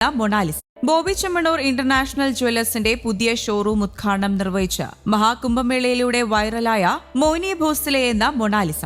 Mona Lisa. Bobby Chemmanur international ജ്വല്ലേഴ്സിന്റെ പുതിയ showroom ഉദ്ഘാടനം നിർവഹിച്ച് മഹാകുംഭമേളയിലൂടെ വൈറലായ മോനി ഭോസ്ലെ എന്ന മൊണാലിസ.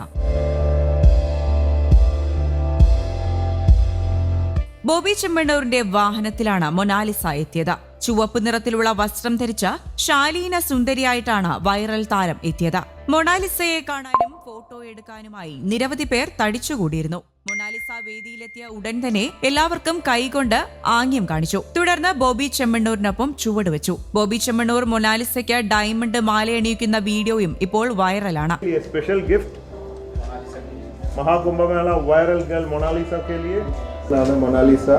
ബോബി ചെമ്മണ്ണൂരിന്റെ വാഹനത്തിലാണ് മൊണാലിസ എത്തിയത്. ചുവപ്പ് നിറത്തിലുള്ള വസ്ത്രം ധരിച്ച ശാലീന സുന്ദരിയായിട്ടാണ് വൈറൽ താരം എത്തിയത്. മൊണാലിസയെ കാണാനും ഫോട്ടോ എടുക്കാനുമായി നിരവധി പേർ തടിച്ചുകൂടിയിരുന്നു. മൊണാലിസ വേദിയിലെത്തിയ ഉടൻ തന്നെ എല്ലാവർക്കും കൈകൊണ്ട് ആംഗ്യം കാണിച്ചു. തുടർന്ന് ബോബി ചെമ്മണ്ണൂരിനൊപ്പം ചുവടുവെച്ചു. ബോബി ചെമ്മണ്ണൂർ മൊണാലിസയ്ക്ക് ഡയമണ്ട് മാലയണിയിക്കുന്ന വീഡിയോയും ഇപ്പോൾ വൈറലാണ്. स्पेशल गिफ्ट महाकुंभ मेला वायरल गर्ल मोनालिसा के लिए. मोनालिसा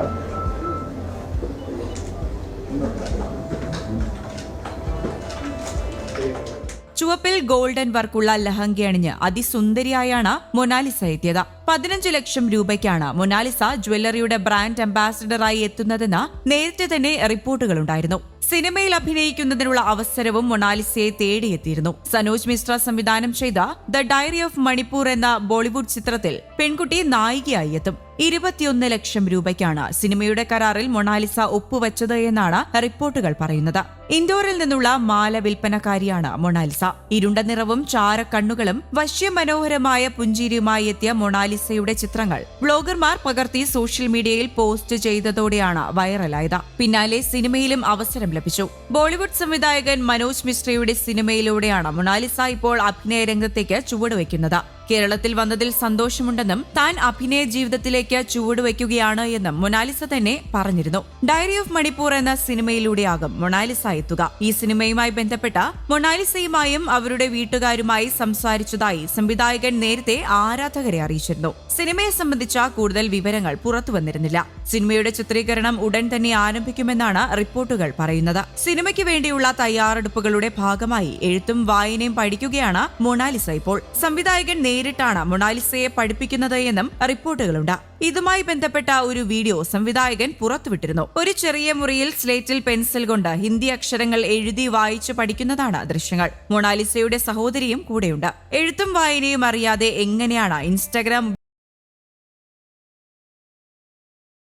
ചുവപ്പിൽ ഗോൾഡൻ വർക്കുള്ള ലഹങ്ക അണിഞ്ഞ് അതിസുന്ദരിയായാണ് മൊണാലിസ എത്തിയത്. 15 ലക്ഷം രൂപയ്ക്കാണ് മൊണാലിസ ജ്വല്ലറിയുടെ ബ്രാൻഡ് അംബാസിഡറായി എത്തുന്നതെന്ന് നേരത്തെ തന്നെ റിപ്പോർട്ടുകളുണ്ടായിരുന്നു. സിനിമയിൽ അഭിനയിക്കുന്നതിനുള്ള അവസരവും മൊണാലിസയെ തേടിയെത്തിയിരുന്നു. സനോജ് മിശ്ര സംവിധാനം ചെയ്ത ദ ഡയറി ഓഫ് മണിപ്പൂർ എന്ന ബോളിവുഡ് ചിത്രത്തിൽ പെൺകുട്ടി നായികയായി എത്തും. 21 ലക്ഷം രൂപയ്ക്കാണ് സിനിമയുടെ കരാറിൽ മൊണാലിസ ഒപ്പുവെച്ചത് എന്നാണ് റിപ്പോർട്ടുകൾ പറയുന്നത്. ഇൻഡോറിൽ നിന്നുള്ള മാല വിൽപ്പനക്കാരിയാണ് മൊണാലിസ. ഇരുണ്ട നിറവും ചാരക്കണ്ണുകളും വശ്യമനോഹരമായ പുഞ്ചിരിയുമായി എത്തിയ മൊണാലിസയുടെ ചിത്രങ്ങൾ വ്ളോഗർമാർ പകർത്തി സോഷ്യൽ മീഡിയയിൽ പോസ്റ്റ് ചെയ്തതോടെയാണ് വൈറലായത്. പിന്നാലെ സിനിമയിലും അവസരം ലഭിച്ചു. ബോളിവുഡ് സംവിധായകൻ മനോജ് മിശ്രയുടെ സിനിമയിലൂടെയാണ് മൊണാലിസ ഇപ്പോൾ അഭിനയ രംഗത്തേക്ക് ചുവടുവെക്കുന്നത്. കേരളത്തിൽ വന്നതിൽ സന്തോഷമുണ്ടെന്നും താൻ അഭിനയ ജീവിതത്തിലേക്ക് ചുവടുവെക്കുകയാണ് എന്നും മൊണാലിസ തന്നെ പറഞ്ഞിരുന്നു. ഡയറി ഓഫ് മണിപ്പൂർ എന്ന സിനിമയിലൂടെയാകും മൊണാലിസ എത്തുക. ഈ സിനിമയുമായി ബന്ധപ്പെട്ട മൊണാലിസയുമായും അവരുടെ വീട്ടുകാരുമായി സംസാരിച്ചതായി സംവിധായകൻ നേരത്തെ ആരാധകരെ അറിയിച്ചിരുന്നു. സിനിമയെ സംബന്ധിച്ച കൂടുതൽ വിവരങ്ങൾ പുറത്തുവന്നിരുന്നില്ല. സിനിമയുടെ ചിത്രീകരണം ഉടൻ തന്നെ ആരംഭിക്കുമെന്നാണ് റിപ്പോർട്ടുകൾ പറയുന്നത്. സിനിമയ്ക്ക് വേണ്ടിയുള്ള തയ്യാറെടുപ്പുകളുടെ ഭാഗമായി എഴുത്തും വായനയും പഠിക്കുകയാണ് മൊണാലിസ ഇപ്പോൾ. സംവിധായകൻ നേരിട്ടാണ് മൊണാലിസയെ പഠിപ്പിക്കുന്നത് എന്നും റിപ്പോർട്ടുകളുണ്ട്. ഇതുമായി ബന്ധപ്പെട്ട ഒരു വീഡിയോ സംവിധായകൻ പുറത്തുവിട്ടിരുന്നു. ഒരു ചെറിയ മുറിയിൽ സ്ലേറ്റിൽ പെൻസിൽ കൊണ്ട് ഹിന്ദി അക്ഷരങ്ങൾ എഴുതി വായിച്ചു പഠിക്കുന്നതാണ് ദൃശ്യങ്ങൾ. മൊണാലിസയുടെ സഹോദരിയും കൂടെയുണ്ട്. എഴുത്തും വായനയും അറിയാതെ എങ്ങനെയാണ് ഇൻസ്റ്റഗ്രാം